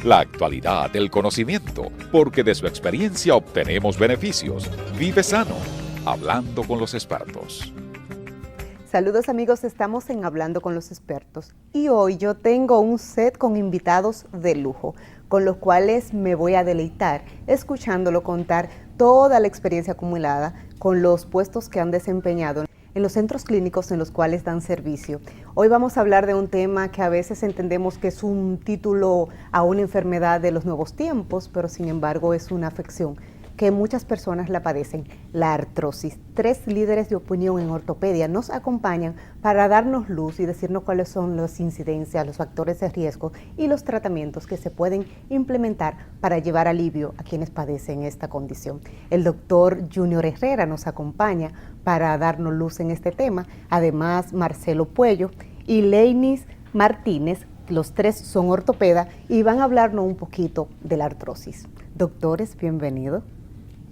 La actualidad del conocimiento, porque de su experiencia obtenemos beneficios. Vive sano, hablando con los expertos. Saludos amigos, estamos en Hablando con los Expertos y hoy yo tengo un set con invitados de lujo, con los cuales me voy a deleitar escuchándolo contar toda la experiencia acumulada con los puestos que han desempeñado en los centros clínicos en los cuales dan servicio. Hoy vamos a hablar de un tema que a veces entendemos que es un título a una enfermedad de los nuevos tiempos, pero sin embargo es una afección que muchas personas la padecen, la artrosis. 3 líderes de opinión en ortopedia nos acompañan para darnos luz y decirnos cuáles son las incidencias, los factores de riesgo y los tratamientos que se pueden implementar para llevar alivio a quienes padecen esta condición. El doctor Junior Herrera nos acompaña para darnos luz en este tema, además Marcelo Puello y Leinis Martínez, los 3 son ortopedas y van a hablarnos un poquito de la artrosis. Doctores, bienvenidos.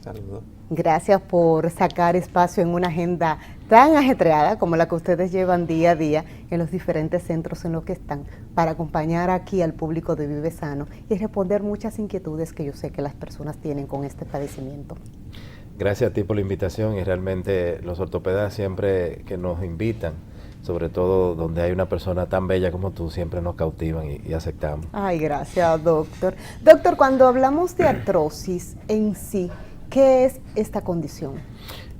Saludos. Gracias por sacar espacio en una agenda tan ajetreada como la que ustedes llevan día a día en los diferentes centros en los que están, para acompañar aquí al público de Vive Sano y responder muchas inquietudes que yo sé que las personas tienen con este padecimiento. Gracias a ti por la invitación, y realmente los ortopedas siempre que nos invitan, sobre todo donde hay una persona tan bella como tú, siempre nos cautivan y aceptamos. Ay, gracias, doctor. Doctor, cuando hablamos de artrosis en sí, ¿qué es esta condición?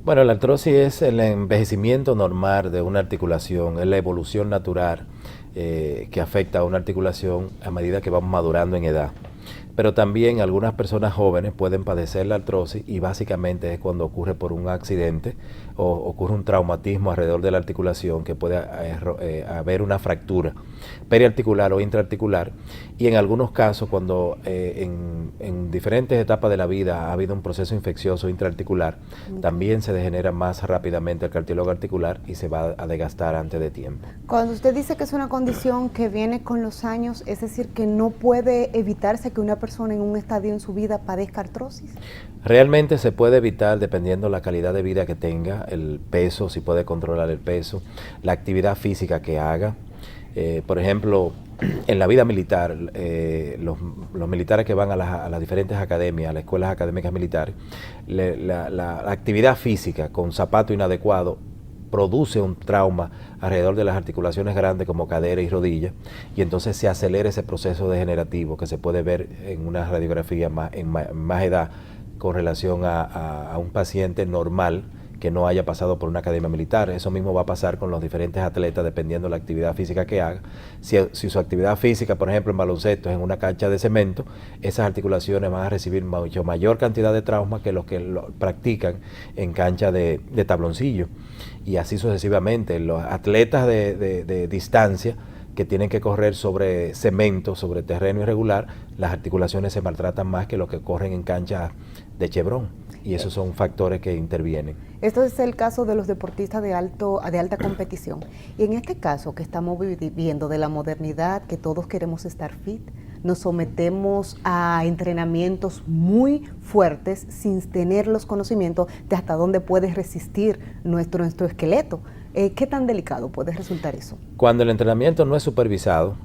Bueno, la artrosis es el envejecimiento normal de una articulación, es la evolución natural que afecta a una articulación a medida que vamos madurando en edad. Pero también algunas personas jóvenes pueden padecer la artrosis, y básicamente es cuando ocurre por un accidente o ocurre un traumatismo alrededor de la articulación, que puede haber una fractura periarticular o intraarticular, y en algunos casos cuando en diferentes etapas de la vida ha habido un proceso infeccioso intraarticular, también se degenera más rápidamente el cartílago articular y se va a desgastar antes de tiempo. Cuando usted dice que es una condición que viene con los años, es decir, que no puede evitarse que una persona en un estadio en su vida padezca artrosis. Realmente se puede evitar dependiendo la calidad de vida que tenga, el peso, si puede controlar el peso, la actividad física que haga. Por ejemplo, en la vida militar, los militares que van a las diferentes academias, a las escuelas académicas militares, la actividad física con zapato inadecuado produce un trauma alrededor de las articulaciones grandes como cadera y rodilla, y entonces se acelera ese proceso degenerativo que se puede ver en una radiografía en más edad con relación a un paciente normal que no haya pasado por una academia militar. Eso mismo va a pasar con los diferentes atletas dependiendo de la actividad física que haga. Si su actividad física, por ejemplo en baloncesto, es en una cancha de cemento, esas articulaciones van a recibir mucho mayor cantidad de traumas que los que lo practican en cancha de tabloncillo, y así sucesivamente. Los atletas de distancia que tienen que correr sobre cemento, sobre terreno irregular, las articulaciones se maltratan más que los que corren en canchas de chebrón, y esos son factores que intervienen. Esto es el caso de los deportistas de alta competición. Y en este caso que estamos viviendo de la modernidad, que todos queremos estar fit, nos sometemos a entrenamientos muy fuertes sin tener los conocimientos de hasta dónde puede resistir nuestro esqueleto. ¿Qué tan delicado puede resultar eso? Cuando el entrenamiento no es supervisado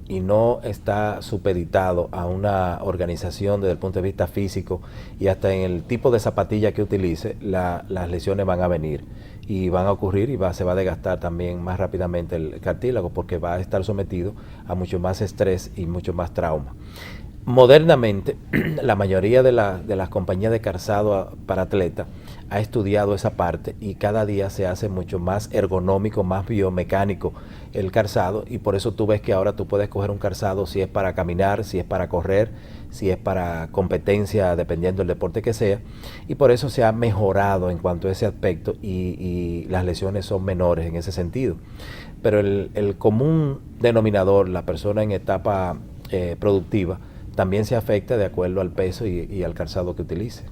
y no está supeditado a una organización desde el punto de vista físico, y hasta en el tipo de zapatilla que utilice, las lesiones van a venir y van a ocurrir, y se va a desgastar también más rápidamente el cartílago, porque va a estar sometido a mucho más estrés y mucho más trauma. Modernamente, la mayoría de las compañías de calzado para atletas ha estudiado esa parte, y cada día se hace mucho más ergonómico, más biomecánico el calzado, y por eso tú ves que ahora tú puedes coger un calzado si es para caminar, si es para correr, si es para competencia, dependiendo del deporte que sea, y por eso se ha mejorado en cuanto a ese aspecto, y las lesiones son menores en ese sentido. Pero el común denominador, la persona en etapa productiva, también se afecta de acuerdo al peso y al calzado que utilice.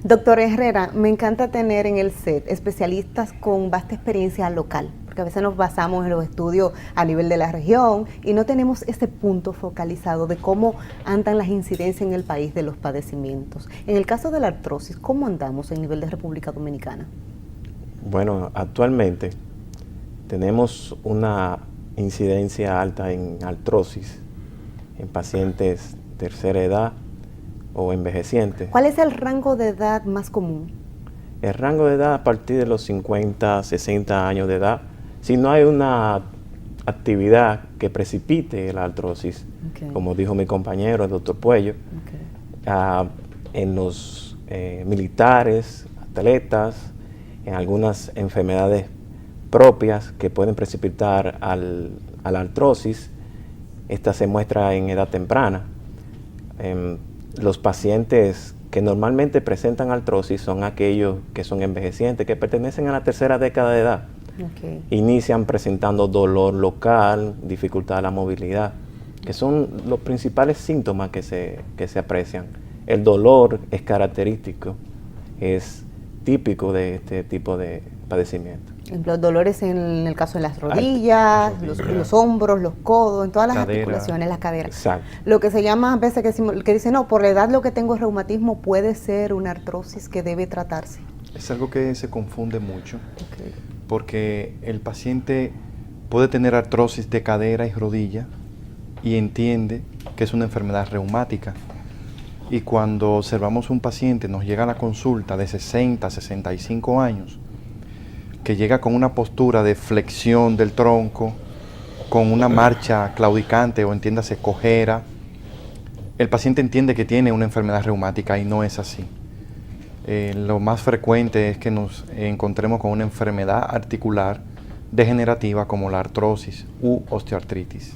Doctor Herrera, me encanta tener en el set especialistas con vasta experiencia local, porque a veces nos basamos en los estudios a nivel de la región y no tenemos ese punto focalizado de cómo andan las incidencias en el país de los padecimientos. En el caso de la artrosis, ¿cómo andamos en nivel de República Dominicana? Bueno, actualmente tenemos una incidencia alta en artrosis en pacientes tercera edad o envejecientes. ¿Cuál es el rango de edad más común? El rango de edad a partir de los 50, 60 años de edad, si no hay una actividad que precipite la artrosis, como dijo mi compañero, el doctor Puello, en los militares, atletas, en algunas enfermedades propias que pueden precipitar a la artrosis. Esta se muestra en edad temprana. Los pacientes que normalmente presentan artrosis son aquellos que son envejecientes, que pertenecen a la tercera década de edad. Inician presentando dolor local, dificultad de la movilidad, que son los principales síntomas que se aprecian. El dolor es característico, es típico de este tipo de padecimiento. Los dolores en el caso de las rodillas, los hombros, los codos, en todas las articulaciones, las caderas. Exacto. Lo que se llama a veces que dicen, no, por la edad lo que tengo es reumatismo, puede ser una artrosis que debe tratarse. Es algo que se confunde mucho, porque el paciente puede tener artrosis de cadera y rodilla y entiende que es una enfermedad reumática. Y cuando observamos un paciente, nos llega a la consulta de 60, 65 años, que llega con una postura de flexión del tronco, con una marcha claudicante o entiéndase cojera, el paciente entiende que tiene una enfermedad reumática y no es así. Lo más frecuente es que nos encontremos con una enfermedad articular degenerativa como la artrosis u osteoartritis.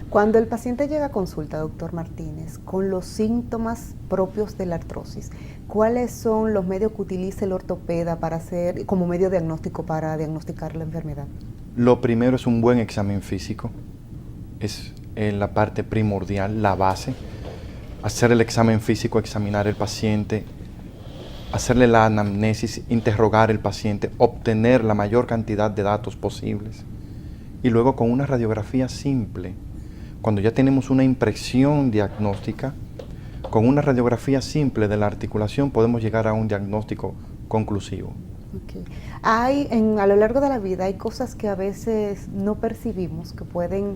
Cuando el paciente llega a consulta, doctor Martínez, con los síntomas propios de la artrosis, ¿cuáles son los medios que utiliza el ortopeda para hacer, como medio diagnóstico para diagnosticar la enfermedad? Lo primero es un buen examen físico, es la parte primordial, la base. Hacer el examen físico, examinar el paciente, hacerle la anamnesis, interrogar al paciente, obtener la mayor cantidad de datos posibles. Y luego con una radiografía simple, cuando ya tenemos una impresión diagnóstica, con una radiografía simple de la articulación podemos llegar a un diagnóstico conclusivo. A lo largo de la vida hay cosas que a veces no percibimos que pueden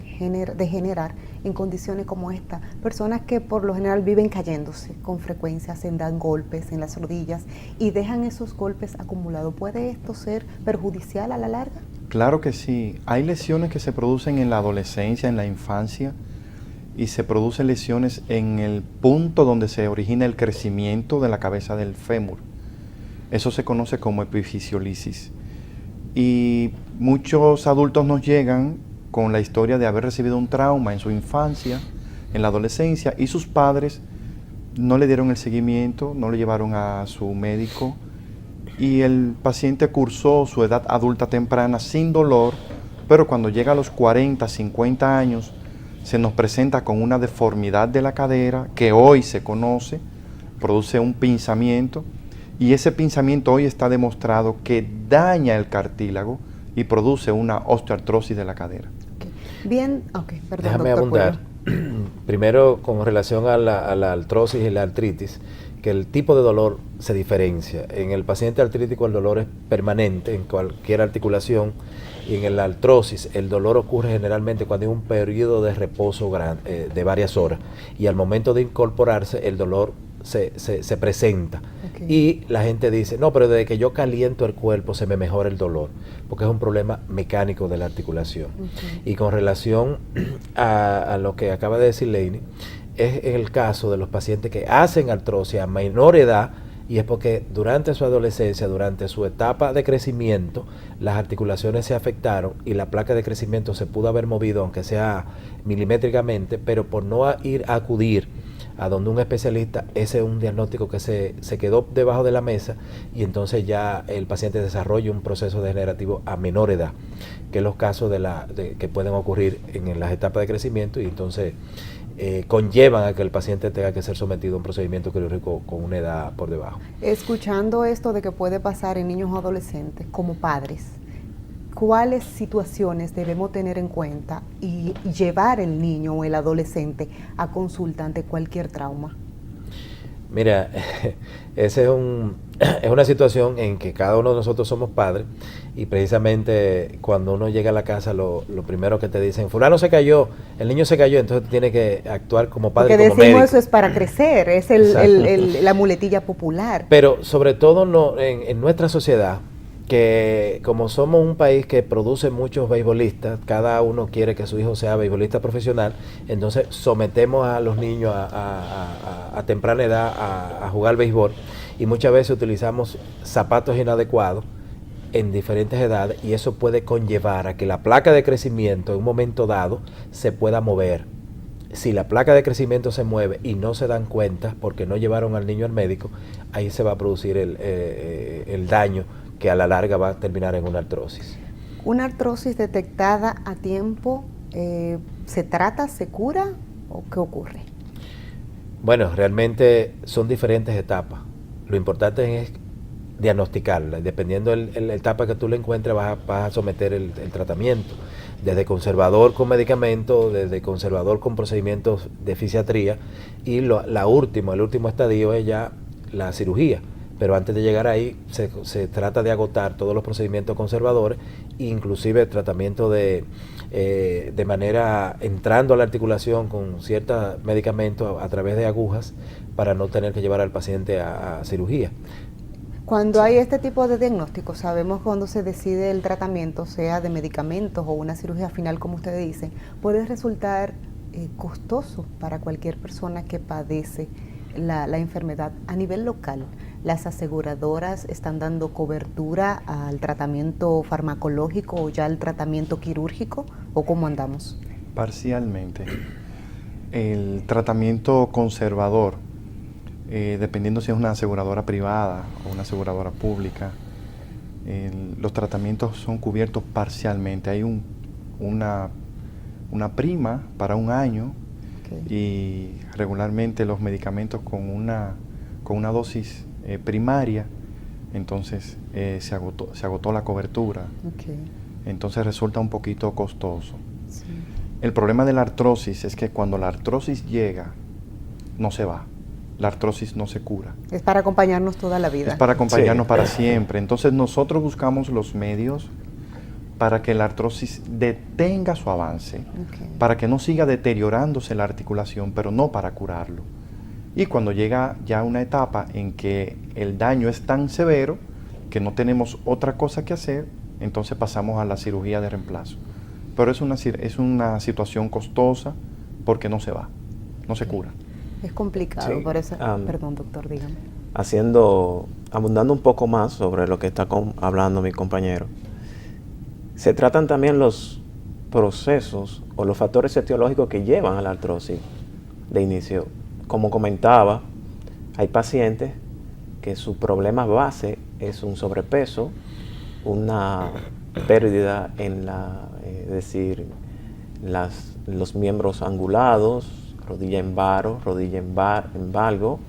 degenerar en condiciones como esta. Personas que por lo general viven cayéndose con frecuencia, se dan golpes en las rodillas y dejan esos golpes acumulados. ¿Puede esto ser perjudicial a la larga? Claro que sí. Hay lesiones que se producen en la adolescencia, en la infancia, y se producen lesiones en el punto donde se origina el crecimiento de la cabeza del fémur. Eso se conoce como epifisiolisis. Y muchos adultos nos llegan con la historia de haber recibido un trauma en su infancia, en la adolescencia, y sus padres no le dieron el seguimiento, no le llevaron a su médico, y el paciente cursó su edad adulta temprana sin dolor, pero cuando llega a los 40, 50 años, se nos presenta con una deformidad de la cadera que hoy se conoce, produce un pinzamiento, y ese pinzamiento hoy está demostrado que daña el cartílago y produce una osteoartrosis de la cadera. Bien, perdón. Déjame abundar. Primero, con relación a la artrosis y la artritis, que el tipo de dolor se diferencia. En el paciente artrítico el dolor es permanente en cualquier articulación, y en la artrosis el dolor ocurre generalmente cuando hay un periodo de reposo de varias horas, y al momento de incorporarse el dolor se presenta. Y la gente dice, no, pero desde que yo caliento el cuerpo se me mejora el dolor, porque es un problema mecánico de la articulación. Y con relación a lo que acaba de decir Leini, es el caso de los pacientes que hacen artrosis a menor edad, y es porque durante su adolescencia, durante su etapa de crecimiento, las articulaciones se afectaron y la placa de crecimiento se pudo haber movido, aunque sea milimétricamente, pero por no acudir a donde un especialista, ese es un diagnóstico que se quedó debajo de la mesa, y entonces ya el paciente desarrolla un proceso degenerativo a menor edad, que es los casos que pueden ocurrir en las etapas de crecimiento, y entonces conllevan a que el paciente tenga que ser sometido a un procedimiento quirúrgico con una edad por debajo. Escuchando esto de que puede pasar en niños o adolescentes, como padres, ¿cuáles situaciones debemos tener en cuenta y llevar el niño o el adolescente a consulta ante cualquier trauma? Mira, ese es es una situación en que cada uno de nosotros somos padres y precisamente cuando uno llega a la casa lo primero que te dicen, fulano se cayó, el niño se cayó, entonces tiene que actuar como padre, porque como decimos médico. eso es para crecer, es la muletilla popular. Pero sobre todo en nuestra sociedad, que como somos un país que produce muchos beisbolistas, cada uno quiere que su hijo sea beisbolista profesional, entonces sometemos a los niños a temprana edad a jugar béisbol y muchas veces utilizamos zapatos inadecuados en diferentes edades y eso puede conllevar a que la placa de crecimiento en un momento dado se pueda mover. Si la placa de crecimiento se mueve y no se dan cuenta porque no llevaron al niño al médico, ahí se va a producir el daño que a la larga va a terminar en una artrosis. ¿Una artrosis detectada a tiempo se trata, se cura o qué ocurre? Bueno, realmente son diferentes etapas. Lo importante es diagnosticarla. Dependiendo de la etapa que tú le encuentres, vas a someter el tratamiento. Desde conservador con medicamentos, desde conservador con procedimientos de fisiatría y el último estadio es ya la cirugía. Pero antes de llegar ahí se trata de agotar todos los procedimientos conservadores, inclusive el tratamiento de manera entrando a la articulación con ciertos medicamentos a través de agujas para no tener que llevar al paciente a cirugía. Cuando hay este tipo de diagnóstico, sabemos cuando se decide el tratamiento, sea de medicamentos o una cirugía final, como ustedes dicen, puede resultar costoso para cualquier persona que padece la enfermedad. A nivel local, ¿las aseguradoras están dando cobertura al tratamiento farmacológico o ya al tratamiento quirúrgico o cómo andamos? Parcialmente. El tratamiento conservador, dependiendo si es una aseguradora privada o una aseguradora pública, los tratamientos son cubiertos parcialmente. Hay una prima para un año. Okay. Y regularmente los medicamentos con una dosis primaria, entonces se agotó la cobertura. Okay. Entonces resulta un poquito costoso. Sí. El problema de la artrosis es que cuando la artrosis llega, no se va. La artrosis no se cura. Es para acompañarnos toda la vida. Es para acompañarnos para siempre. Entonces nosotros buscamos los medios para que la artrosis detenga su avance, para que no siga deteriorándose la articulación, pero no para curarlo. Y cuando llega ya una etapa en que el daño es tan severo que no tenemos otra cosa que hacer, entonces pasamos a la cirugía de reemplazo. Pero es una situación costosa porque no se va, no se cura. Es complicado, sí. Por eso, perdón doctor, dígame. Abundando un poco más sobre lo que está hablando mi compañero, se tratan también los procesos o los factores etiológicos que llevan a la artrosis de inicio. Como comentaba, hay pacientes que su problema base es un sobrepeso, una pérdida en los miembros angulados, rodilla en varo, rodilla en valgo.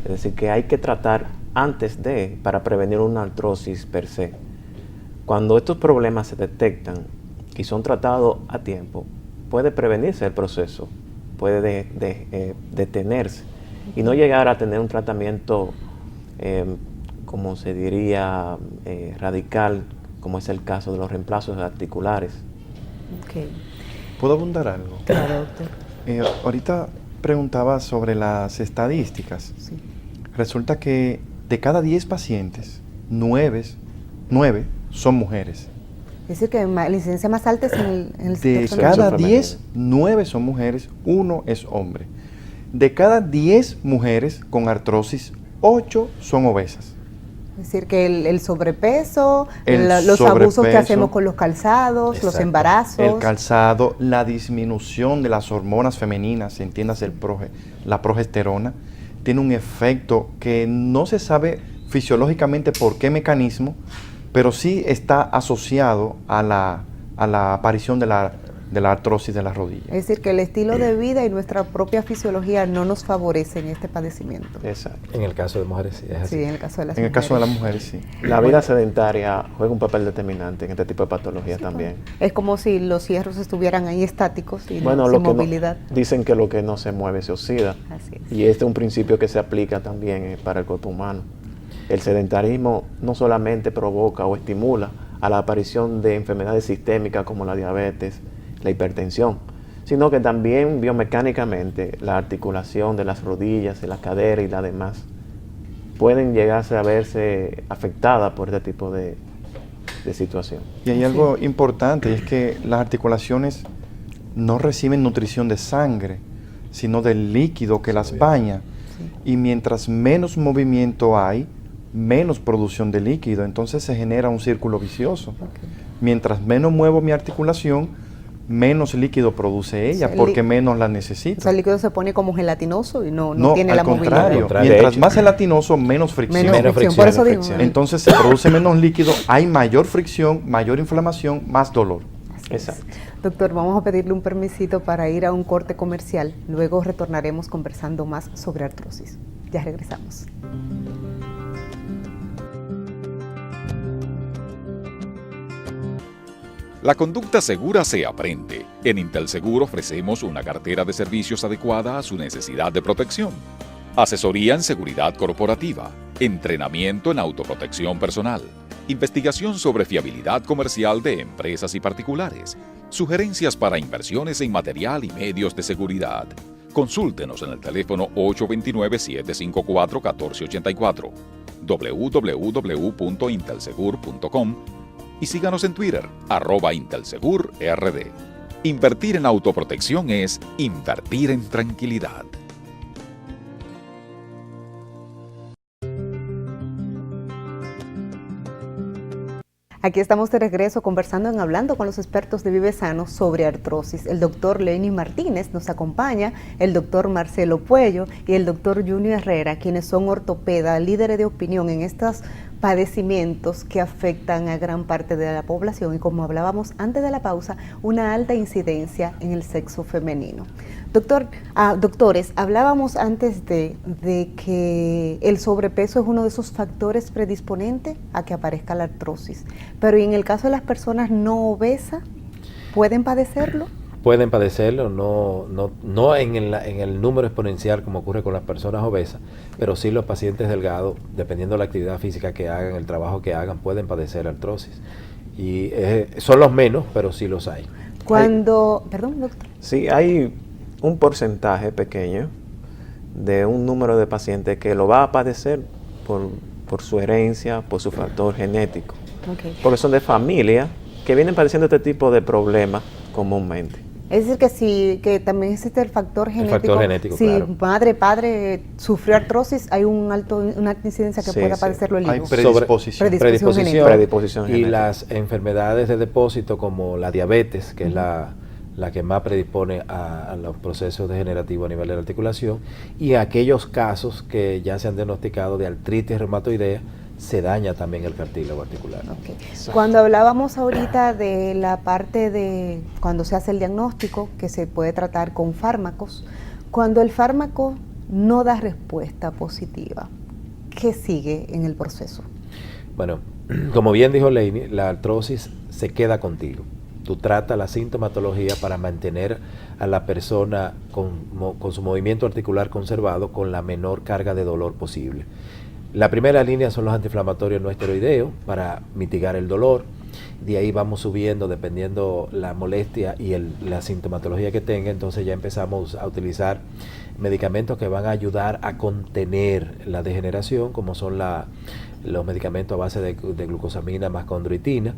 Es decir, que hay que tratar antes para prevenir una artrosis per se. Cuando estos problemas se detectan y son tratados a tiempo, puede prevenirse el proceso, puede detenerse y no llegar a tener un tratamiento, como se diría, radical, como es el caso de los reemplazos articulares. Okay. ¿Puedo abundar algo? Claro, doctor. Ahorita preguntaba sobre las estadísticas. Sí. Resulta que de cada 10 pacientes, 9 son mujeres. Es decir, que la incidencia más alta es en el de cada 10, 9 son mujeres, 1 es hombre. De cada 10 mujeres con artrosis, 8 son obesas. Es decir, que el sobrepeso, los abusos que hacemos con los calzados, exacto, los embarazos. El calzado, la disminución de las hormonas femeninas, entiéndase la progesterona, tiene un efecto que no se sabe fisiológicamente por qué mecanismo, pero sí está asociado a la aparición de la artrosis de la rodilla. Es decir, que el estilo de vida y nuestra propia fisiología no nos favorecen este padecimiento. Exacto. En el caso de mujeres sí es así. Sí, en el caso de las mujeres. En el caso de las mujeres sí. La vida sedentaria juega un papel determinante en este tipo de patologías sí, también. Es como si los hierros estuvieran ahí estáticos y sin movilidad. Dicen que lo que no se mueve se oxida. Así es. Y este es un principio que se aplica también para el cuerpo humano. El sedentarismo no solamente provoca o estimula a la aparición de enfermedades sistémicas como la diabetes, la hipertensión, sino que también biomecánicamente la articulación de las rodillas, de la cadera y la demás pueden llegarse a verse afectadas por este tipo de situación. Y hay algo importante, y es que las articulaciones no reciben nutrición de sangre, sino del líquido que las baña. Y mientras menos movimiento hay, menos producción de líquido, entonces se genera un círculo vicioso. Mientras menos muevo mi articulación, menos líquido produce ella, porque menos la necesito. O sea, el líquido se pone como gelatinoso y no tiene al la contrario, movilidad. mientras más gelatinoso, menos fricción. Menos fricción, por eso digo. Entonces se produce menos líquido, hay mayor fricción, mayor inflamación, más dolor. Exacto. Doctor, vamos a pedirle un permisito para ir a un corte comercial. Luego retornaremos conversando más sobre artrosis. Ya regresamos. La conducta segura se aprende. En Intelseguro ofrecemos una cartera de servicios adecuada a su necesidad de protección. Asesoría en seguridad corporativa, entrenamiento en autoprotección personal, investigación sobre fiabilidad comercial de empresas y particulares, sugerencias para inversiones en material y medios de seguridad. Consúltenos en el teléfono 829-754-1484, www.intelsegur.com y síganos en Twitter, @IntelSegurRD. Invertir en autoprotección es invertir en tranquilidad. Aquí estamos de regreso conversando en Hablando con los expertos de Vive Sano sobre artrosis. El doctor Leonis Martínez nos acompaña, el doctor Marcelo Puello y el doctor Junior Herrera, quienes son ortopedas, líderes de opinión en estos padecimientos que afectan a gran parte de la población y, como hablábamos antes de la pausa, una alta incidencia en el sexo femenino. Doctores, hablábamos antes de que el sobrepeso es uno de esos factores predisponentes a que aparezca la artrosis, pero ¿y en el caso de las personas no obesas, pueden padecerlo? Pueden padecerlo, no en el número exponencial como ocurre con las personas obesas, pero sí los pacientes delgados, dependiendo de la actividad física que hagan, el trabajo que hagan, pueden padecer artrosis. Y son los menos, pero sí los hay. Perdón, doctor. Sí, hay un porcentaje pequeño de un número de pacientes que lo va a padecer por su herencia, por su factor genético. Porque son de familia que vienen padeciendo este tipo de problemas comúnmente. Es decir, que también existe el factor genético. El factor genético, si claro. madre, padre sufrió artrosis, hay una alta incidencia que pueda padecerlo el hijo. Hay predisposición. Predisposición y genética. las enfermedades de depósito como la diabetes, que es la que más predispone a los procesos degenerativos a nivel de la articulación, y aquellos casos que ya se han diagnosticado de artritis reumatoidea, se daña también el cartílago articular. Okay. Cuando hablábamos ahorita de la parte de cuando se hace el diagnóstico, que se puede tratar con fármacos, cuando el fármaco no da respuesta positiva, ¿qué sigue en el proceso? Bueno, como bien dijo Leini, la artrosis se queda contigo. Tú tratas la sintomatología para mantener a la persona con su movimiento articular conservado con la menor carga de dolor posible. La primera línea son los antiinflamatorios no esteroideos para mitigar el dolor. De ahí vamos subiendo dependiendo la molestia y la sintomatología que tenga. Entonces ya empezamos a utilizar medicamentos que van a ayudar a contener la degeneración, como son los medicamentos a base de glucosamina más condroitina.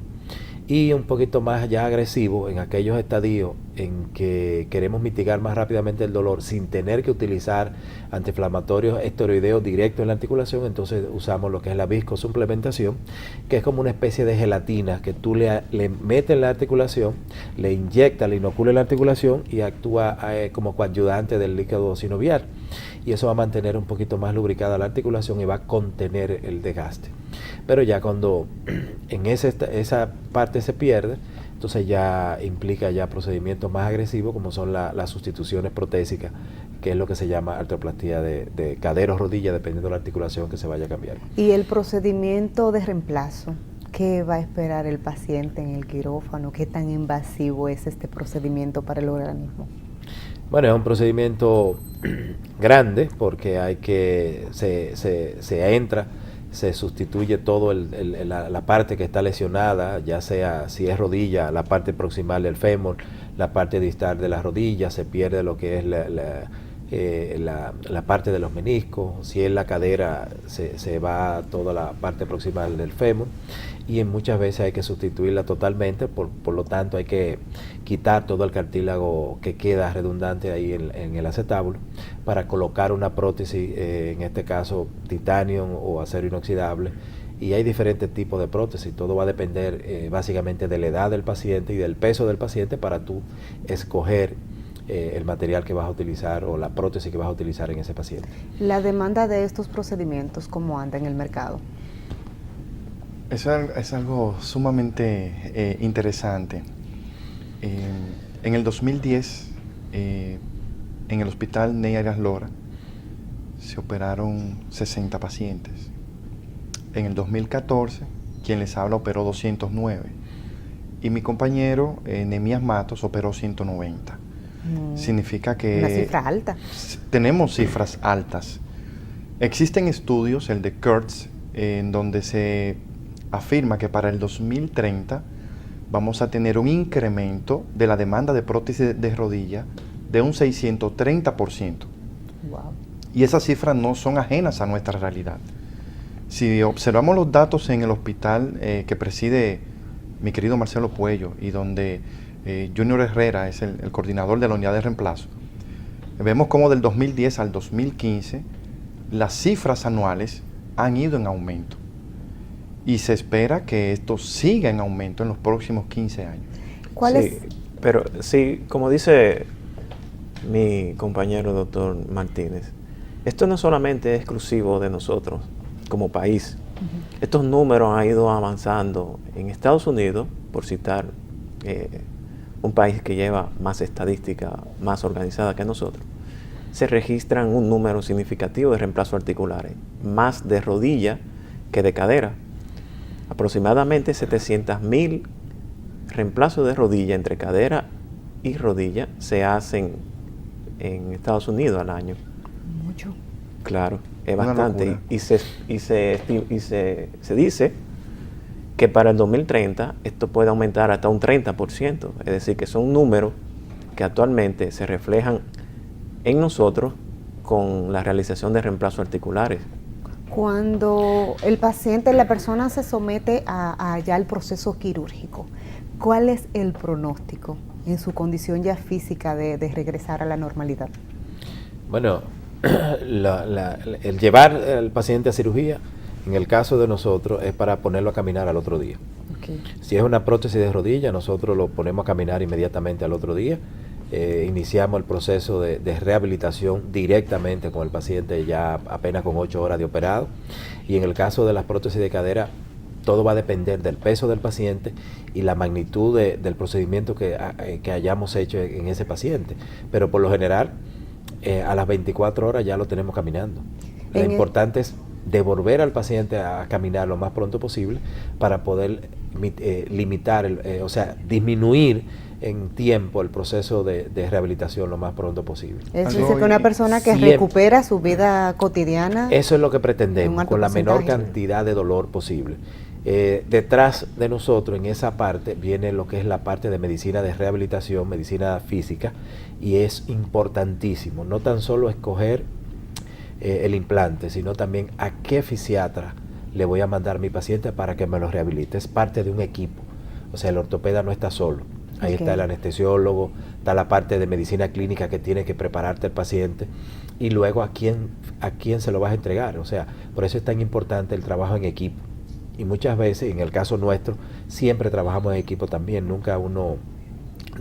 Y un poquito más ya agresivo en aquellos estadios en que queremos mitigar más rápidamente el dolor sin tener que utilizar antiinflamatorios esteroideos directos en la articulación. Entonces usamos lo que es la viscosuplementación, que es como una especie de gelatina que tú le metes en la articulación, le inyectas, le inoculas en la articulación y actúa como coadyuvante del líquido sinovial. Y eso va a mantener un poquito más lubricada la articulación y va a contener el desgaste. Pero ya cuando en esa parte se pierde, entonces ya implica ya procedimientos más agresivos, como son las sustituciones protésicas, que es lo que se llama artroplastía de cadera o rodilla, dependiendo de la articulación que se vaya a cambiar. Y el procedimiento de reemplazo, ¿qué va a esperar el paciente en el quirófano? ¿Qué tan invasivo es este procedimiento para el organismo? Bueno, es un procedimiento grande porque se entra se sustituye todo la parte que está lesionada, ya sea si es rodilla, la parte proximal del fémur, la parte distal de la rodilla, se pierde lo que es la parte de los meniscos. Si es la cadera, se va toda la parte proximal del fémur, y muchas veces hay que sustituirla totalmente, por lo tanto hay que quitar todo el cartílago que queda redundante ahí en el acetábulo para colocar una prótesis, en este caso titanio o acero inoxidable. Y hay diferentes tipos de prótesis, todo va a depender básicamente de la edad del paciente y del peso del paciente para tú escoger el material que vas a utilizar o la prótesis que vas a utilizar en ese paciente. La demanda de estos procedimientos, ¿cómo anda en el mercado? Es algo sumamente interesante. En el 2010, en el hospital Ney Arias Lora, se operaron 60 pacientes. En el 2014, quien les habla operó 209. Y mi compañero, Nemías Matos, operó 190. Significa que... Una cifra alta. Tenemos cifras altas. Existen estudios, el de Kurtz, en donde se afirma que para el 2030 vamos a tener un incremento de la demanda de prótesis de rodilla de un 630%. Wow. Y esas cifras no son ajenas a nuestra realidad. Si observamos los datos en el hospital que preside mi querido Marcelo Puello y donde Junior Herrera es el coordinador de la unidad de reemplazo, vemos cómo del 2010 al 2015 las cifras anuales han ido en aumento. Y se espera que esto siga en aumento en los próximos 15 años. ¿Cuál es? Pero sí, como dice mi compañero doctor Martínez, esto no solamente es exclusivo de nosotros como país. Estos números han ido avanzando en Estados Unidos, por citar un país que lleva más estadística, más organizada que nosotros. Se registran un número significativo de reemplazos articulares, más de rodilla que de cadera. Aproximadamente 700,000 reemplazos de rodilla entre cadera y rodilla se hacen en Estados Unidos al año. Mucho. Claro, es Una bastante. locura. Y se dice que para el 2030 esto puede aumentar hasta un 30%. Es decir, que son números que actualmente se reflejan en nosotros con la realización de reemplazos articulares. Cuando el paciente, la persona se somete a ya al proceso quirúrgico, ¿cuál es el pronóstico en su condición ya física de regresar a la normalidad? Bueno, el llevar al paciente a cirugía, en el caso de nosotros, es para ponerlo a caminar al otro día. Okay. Si es una prótesis de rodilla, nosotros lo ponemos a caminar inmediatamente al otro día. Iniciamos el proceso de rehabilitación directamente con el paciente ya apenas con 8 horas de operado. Y en el caso de las prótesis de cadera, todo va a depender del peso del paciente y la magnitud del procedimiento que hayamos hecho en ese paciente. Pero por lo general, a las 24 horas ya lo tenemos caminando. Lo importante es devolver al paciente a caminar lo más pronto posible para poder limitar, o sea, disminuir en tiempo el proceso de rehabilitación lo más pronto posible. Es decir, que una persona que recupera su vida cotidiana. Eso es lo que pretendemos, con la menor cantidad de dolor posible. Detrás de nosotros, en esa parte, viene lo que es la parte de medicina de rehabilitación, medicina física, y es importantísimo, no tan solo escoger el implante, sino también a qué fisiatra le voy a mandar a mi paciente para que me lo rehabilite. Es parte de un equipo, o sea, el ortopeda no está solo. Ahí está el anestesiólogo, está la parte de medicina clínica que tiene que prepararte el paciente y luego a quién se lo vas a entregar. O sea, por eso es tan importante el trabajo en equipo. Y muchas veces, en el caso nuestro, siempre trabajamos en equipo también. Nunca uno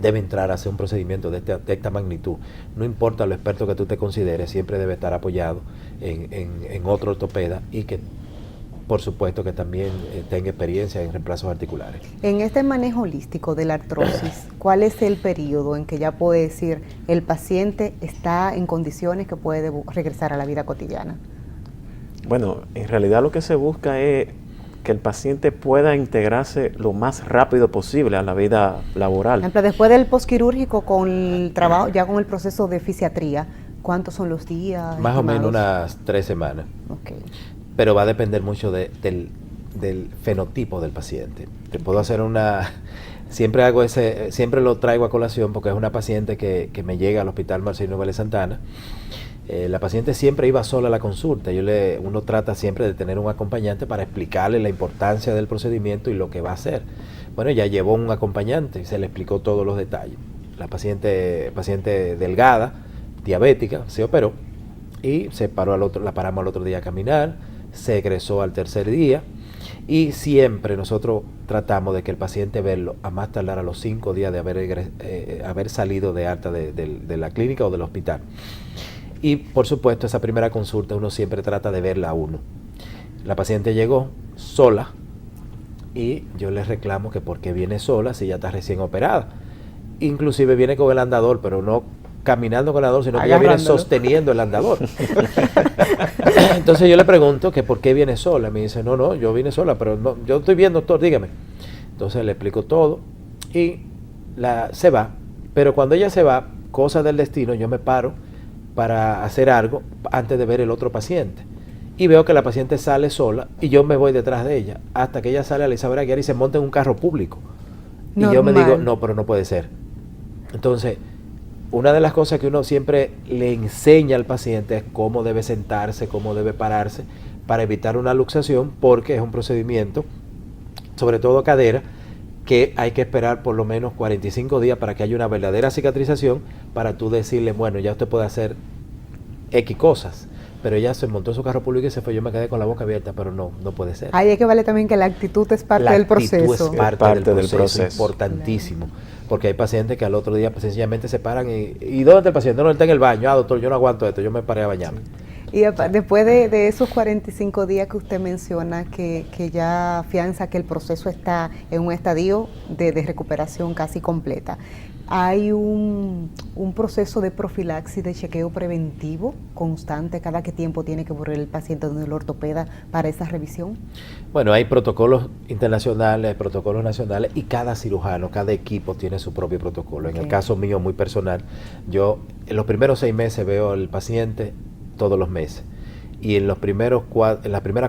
debe entrar a hacer un procedimiento de esta magnitud. No importa lo experto que tú te consideres, siempre debe estar apoyado en otro ortopeda y que por supuesto que también tenga experiencia en reemplazos articulares. En este manejo holístico de la artrosis, ¿cuál es el periodo en que ya puede decir el paciente está en condiciones que puede regresar a la vida cotidiana? Bueno, en realidad lo que se busca es que el paciente pueda integrarse lo más rápido posible a la vida laboral. Por ejemplo, después del posquirúrgico con el trabajo, ya con el proceso de fisiatría, ¿cuántos son los días? Más o menos unas 3 semanas. Okay. pero va a depender mucho del fenotipo del paciente. Te puedo hacer siempre lo traigo a colación porque es una paciente que me llega al Hospital Marcelino Vélez Santana. La paciente siempre iba sola a la consulta. Uno trata siempre de tener un acompañante para explicarle la importancia del procedimiento y lo que va a hacer. Bueno, ella llevó un acompañante y se le explicó todos los detalles. La paciente delgada, diabética, se operó y la paramos al otro día a caminar, se egresó al tercer día y siempre nosotros tratamos de que el paciente verlo a más tardar a los 5 días de haber salido de alta de la clínica o del hospital. Y por supuesto esa primera consulta uno siempre trata de verla a uno. La paciente llegó sola y yo le reclamo que por qué viene sola si ya está recién operada. Inclusive viene con el andador, pero no caminando con el andador, sino que ella viene sosteniendo el andador. Entonces yo le pregunto que por qué viene sola. Me dice, no, yo vine sola, pero no, yo estoy bien, doctor, dígame. Entonces le explico todo y se va. Pero cuando ella se va, cosa del destino, yo me paro para hacer algo antes de ver el otro paciente. Y veo que la paciente sale sola y yo me voy detrás de ella hasta que ella sale a la Isabel Aguiar y se monta en un carro público. Normal. Y yo me digo, no, pero no puede ser. Entonces, una de las cosas que uno siempre le enseña al paciente es cómo debe sentarse, cómo debe pararse para evitar una luxación, porque es un procedimiento, sobre todo cadera, que hay que esperar por lo menos 45 días para que haya una verdadera cicatrización, para tú decirle, bueno, ya usted puede hacer X cosas. Pero ella se montó en su carro público y se fue. Yo me quedé con la boca abierta, pero no puede ser. Ahí es que vale también que la actitud es parte del proceso. La actitud es parte del proceso, importantísimo. Claro. Porque hay pacientes que al otro día pues, sencillamente se paran y ¿dónde está el paciente? No, él está en el baño. Doctor, yo no aguanto esto, yo me paré a bañarme. Y después de esos 45 días que usted menciona, que ya afianza que el proceso está en un estadio de recuperación casi completa, ¿hay un proceso de profilaxis, de chequeo preventivo constante? ¿Cada qué tiempo tiene que volver el paciente donde el ortopeda para esa revisión? Bueno, hay protocolos internacionales, hay protocolos nacionales y cada cirujano, cada equipo tiene su propio protocolo. Okay. En el caso mío, muy personal, yo en los primeros 6 meses veo al paciente todos los meses. Y en las primeras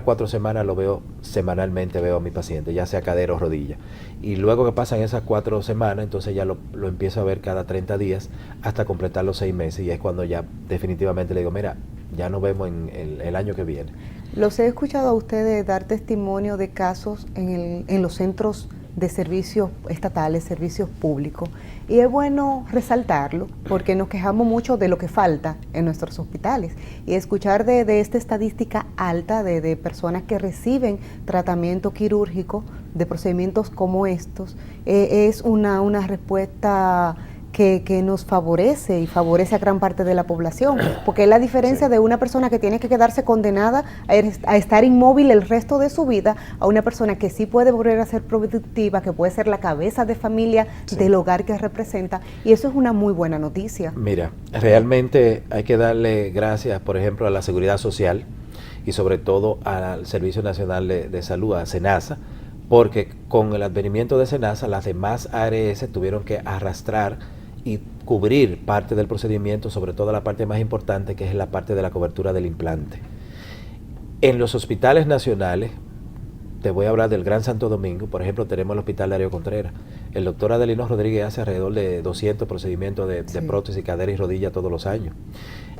4 semanas lo veo semanalmente, veo a mi paciente, ya sea cadera o rodilla. Y luego que pasan esas 4 semanas, entonces ya lo empiezo a ver cada 30 días hasta completar los 6 meses. Y es cuando ya definitivamente le digo, mira, ya nos vemos en el año que viene. Los he escuchado a ustedes dar testimonio de casos en los centros de servicios estatales, servicios públicos, y es bueno resaltarlo porque nos quejamos mucho de lo que falta en nuestros hospitales, y escuchar de esta estadística alta de personas que reciben tratamiento quirúrgico de procedimientos como estos es una respuesta que nos favorece y favorece a gran parte de la población, porque es la diferencia de una persona que tiene que quedarse condenada a estar inmóvil el resto de su vida, a una persona que sí puede volver a ser productiva, que puede ser la cabeza de familia del hogar que representa, y eso es una muy buena noticia. Mira, realmente hay que darle gracias, por ejemplo, a la Seguridad Social y sobre todo al Servicio Nacional de Salud, a SENASA, porque con el advenimiento de SENASA, las demás ARS tuvieron que arrastrar y cubrir parte del procedimiento, sobre todo la parte más importante, que es la parte de la cobertura del implante. En los hospitales nacionales, te voy a hablar del Gran Santo Domingo, por ejemplo, tenemos el Hospital Darío Contreras. El doctor Adelino Rodríguez hace alrededor de 200 procedimientos de prótesis, cadera y rodilla todos los años.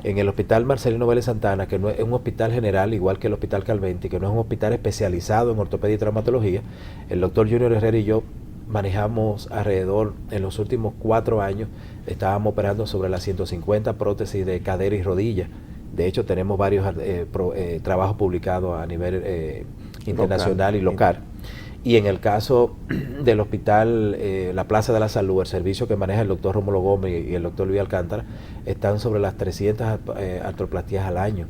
En el Hospital Marcelino Vélez Santana, que no es un hospital general, igual que el Hospital Calventi, que no es un hospital especializado en ortopedia y traumatología, el doctor Junior Herrera y yo manejamos alrededor, en los últimos 4 años, estábamos operando sobre las 150 prótesis de cadera y rodilla. De hecho, tenemos varios trabajos publicados a nivel internacional y local. Y en el caso del hospital, la Plaza de la Salud, el servicio que maneja el doctor Rómulo Gómez y el doctor Luis Alcántara, están sobre las 300 artroplastías al año.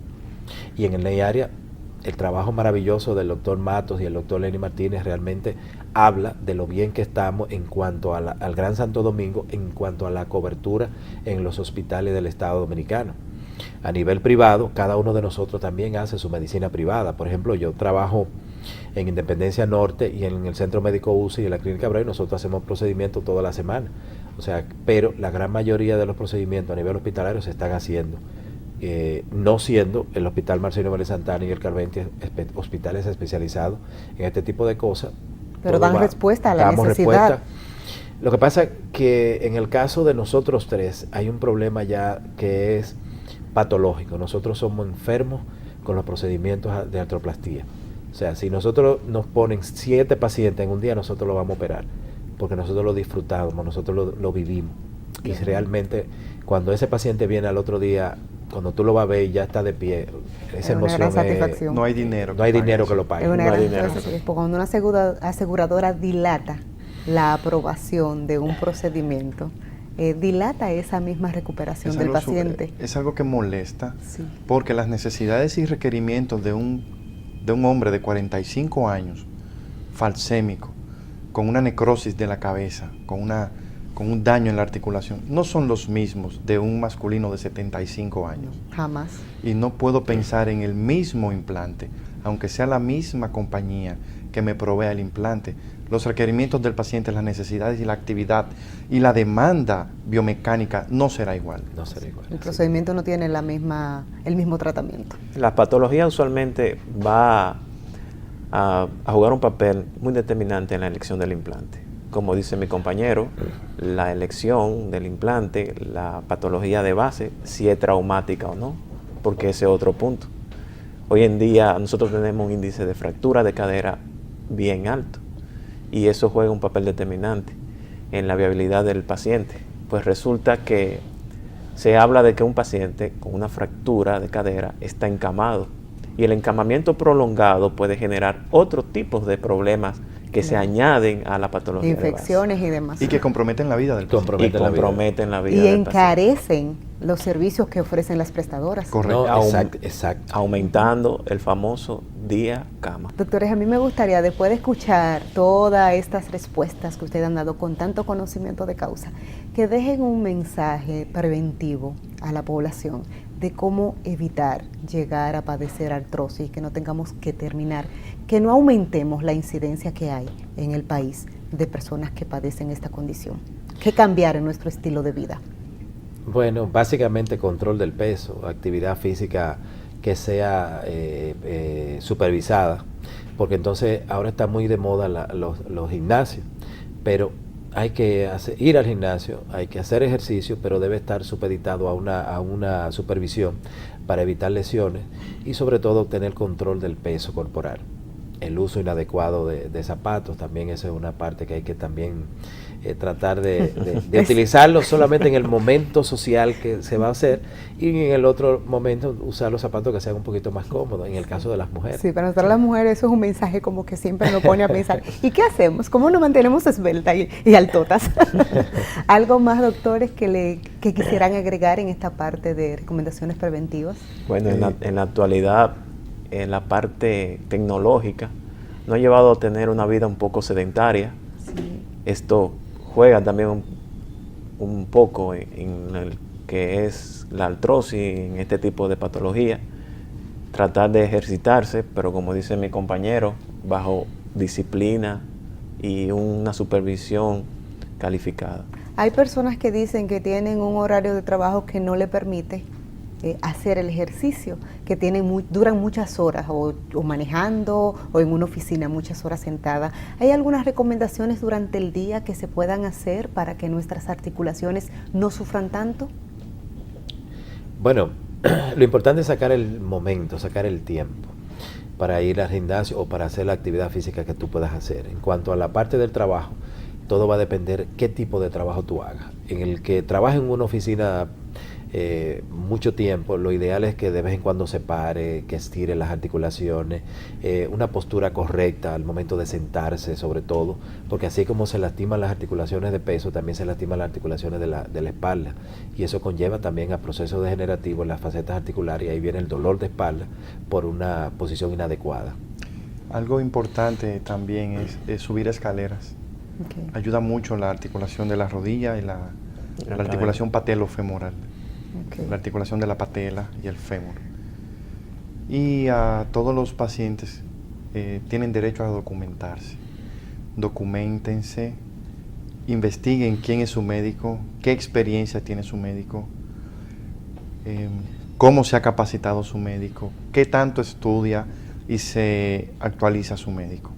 Y en el NEIARIA, el trabajo maravilloso del doctor Matos y el doctor Lenny Martínez realmente habla de lo bien que estamos en cuanto al Gran Santo Domingo, en cuanto a la cobertura en los hospitales del Estado Dominicano. A nivel privado, cada uno de nosotros también hace su medicina privada. Por ejemplo, yo trabajo en Independencia Norte y en el Centro Médico UCI y en la Clínica Abreu, nosotros hacemos procedimientos toda la semana. O sea, pero la gran mayoría de los procedimientos a nivel hospitalario se están haciendo no siendo el Hospital Marcelino Vélez Santana y el Carvente hospitales especializados en este tipo de cosas. Pero dan respuesta a la necesidad. Lo que pasa es que en el caso de nosotros tres hay un problema ya que es patológico. Nosotros somos enfermos con los procedimientos de artroplastía. O sea, si nosotros nos ponen 7 pacientes en un día, nosotros lo vamos a operar, porque nosotros lo disfrutamos, nosotros lo vivimos. Y realmente cuando ese paciente viene al otro día, cuando tú lo vas a ver y ya está de pie, esa emoción satisfacción. No hay dinero. No hay dinero que lo pague. Es una no hay gran dinero. satisfacción, porque cuando una aseguradora dilata la aprobación de un procedimiento, dilata esa misma recuperación del paciente. Es algo que molesta, sí, porque las necesidades y requerimientos de un hombre de 45 años, falsémico, con una necrosis de la cabeza, con un daño en la articulación, no son los mismos de un masculino de 75 años. Jamás. Y no puedo pensar en el mismo implante, aunque sea la misma compañía que me provea el implante. Los requerimientos del paciente, las necesidades y la actividad y la demanda biomecánica no será igual. No será igual. El procedimiento no tiene el mismo tratamiento. La patología usualmente va a jugar un papel muy determinante en la elección del implante. Como dice mi compañero, la elección del implante, la patología de base, si es traumática o no, porque ese es otro punto. Hoy en día nosotros tenemos un índice de fractura de cadera bien alto y eso juega un papel determinante en la viabilidad del paciente. Pues resulta que se habla de que un paciente con una fractura de cadera está encamado y el encamamiento prolongado puede generar otros tipos de problemas que se añaden a la patología infecciones de base. Y demás. Y que comprometen la vida del paciente. Comprometen la vida y del encarecen los servicios que ofrecen las prestadoras. Correcto. No, exacto. Aumentando el famoso día cama. Doctores, a mí me gustaría, después de escuchar todas estas respuestas que ustedes han dado con tanto conocimiento de causa, que dejen un mensaje preventivo a la población de cómo evitar llegar a padecer artrosis, que no tengamos que terminar, que no aumentemos la incidencia que hay en el país de personas que padecen esta condición. ¿Qué cambiar en nuestro estilo de vida? Bueno, básicamente control del peso, actividad física que sea supervisada, porque entonces ahora está muy de moda los gimnasios, pero hay que ir al gimnasio, hay que hacer ejercicio, pero debe estar supeditado a una supervisión para evitar lesiones y sobre todo tener control del peso corporal. El uso inadecuado de zapatos, también esa es una parte que hay que también tratar de utilizarlo solamente en el momento social que se va a hacer y en el otro momento usar los zapatos que sean un poquito más cómodos, en el caso de las mujeres. Sí, para nosotros las mujeres eso es un mensaje como que siempre nos pone a pensar, ¿y qué hacemos? ¿Cómo nos mantenemos esbeltas y altotas? ¿Algo más, doctores, que quisieran agregar en esta parte de recomendaciones preventivas? Bueno, en la actualidad, en la parte tecnológica, nos ha llevado a tener una vida un poco sedentaria. Sí. Esto juega también un poco en el que es la artrosis, en este tipo de patología. Tratar de ejercitarse, pero como dice mi compañero, bajo disciplina y una supervisión calificada. Hay personas que dicen que tienen un horario de trabajo que no le permite hacer el ejercicio, que duran muchas horas o manejando o en una oficina muchas horas sentada. ¿Hay algunas recomendaciones durante el día que se puedan hacer para que nuestras articulaciones no sufran tanto? Bueno, lo importante es sacar el momento, sacar el tiempo para ir al gimnasio o para hacer la actividad física que tú puedas hacer. En cuanto a la parte del trabajo, todo va a depender qué tipo de trabajo tú hagas. En el que trabajes en una oficina mucho tiempo, lo ideal es que de vez en cuando se pare, que estire las articulaciones, una postura correcta al momento de sentarse sobre todo, porque así como se lastiman las articulaciones de peso, también se lastiman las articulaciones de la espalda y eso conlleva también a procesos degenerativos en las facetas articulares y ahí viene el dolor de espalda por una posición inadecuada. Algo importante también es subir escaleras. Okay. Ayuda mucho la articulación de la rodilla y la articulación patelofemoral. Okay. La articulación de la patela y el fémur. Y a todos los pacientes tienen derecho a documentarse. Documentense, investiguen quién es su médico, qué experiencia tiene su médico, cómo se ha capacitado su médico, qué tanto estudia y se actualiza su médico.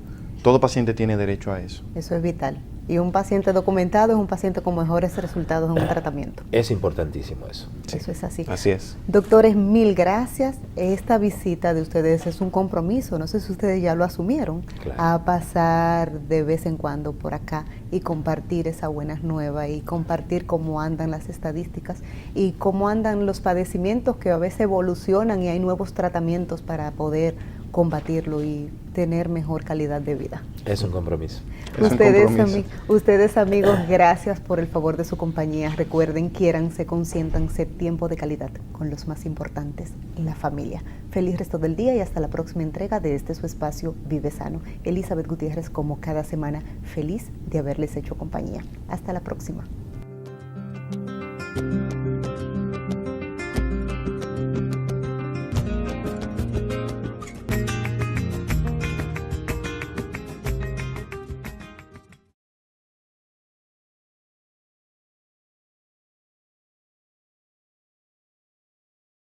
Todo paciente tiene derecho a eso. Eso es vital. Y un paciente documentado es un paciente con mejores resultados en un tratamiento. Es importantísimo eso. Sí, eso es así. Así es. Doctores, mil gracias. Esta visita de ustedes es un compromiso, no sé si ustedes ya lo asumieron, Claro. a pasar de vez en cuando por acá y compartir esas buenas nuevas y compartir cómo andan las estadísticas y cómo andan los padecimientos que a veces evolucionan y hay nuevos tratamientos para poder combatirlo y tener mejor calidad de vida. Es un compromiso. Es un compromiso. Ustedes amigos, gracias por el favor de su compañía. Recuerden, quiéranse, consiéntanse, tiempo de calidad con los más importantes, la familia. Feliz resto del día y hasta la próxima entrega de su espacio Vive Sano. Elizabeth Gutiérrez, como cada semana, feliz de haberles hecho compañía. Hasta la próxima.